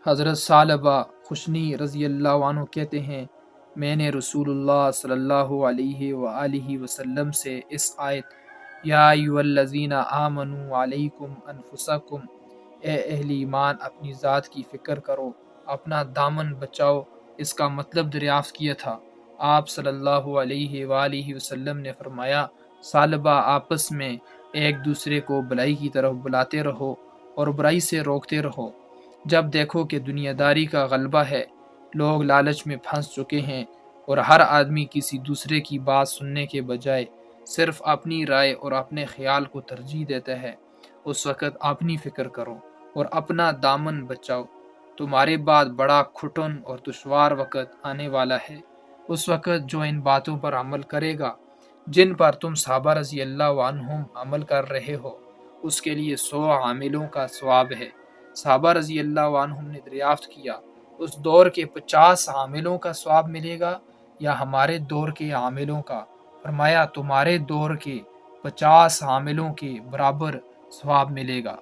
حضرت ثعلبہ خشنی رضی اللہ عنہ کہتے ہیں، میں نے رسول اللہ صلی اللہ علیہ وآلہ وسلم سے اس آیت یا ایھا الذین آمنوا علیکم انفسکم، اے اہل ایمان اپنی ذات کی فکر کرو، اپنا دامن بچاؤ، اس کا مطلب دریافت کیا تھا۔ آپ صلی اللہ علیہ وآلہ وسلم نے فرمایا، ثعلبہ آپس میں ایک دوسرے کو بھلائی کی طرف بلاتے رہو اور برائی سے روکتے رہو۔ جب دیکھو کہ دنیا داری کا غلبہ ہے، لوگ لالچ میں پھنس چکے ہیں اور ہر آدمی کسی دوسرے کی بات سننے کے بجائے صرف اپنی رائے اور اپنے خیال کو ترجیح دیتا ہے، اس وقت اپنی فکر کرو اور اپنا دامن بچاؤ۔ تمہارے بعد بڑا کھٹن اور دشوار وقت آنے والا ہے، اس وقت جو ان باتوں پر عمل کرے گا جن پر تم صحابہ رضی اللہ عنہم عمل کر رہے ہو، اس کے لیے 100 عاملوں کا ثواب ہے۔ صحابہ رضی اللہ عنہم نے دریافت کیا، اس دور کے 50 عاملوں کا ثواب ملے گا یا ہمارے دور کے عاملوں کا؟ فرمایا، تمہارے دور کے 50 عاملوں کے برابر ثواب ملے گا۔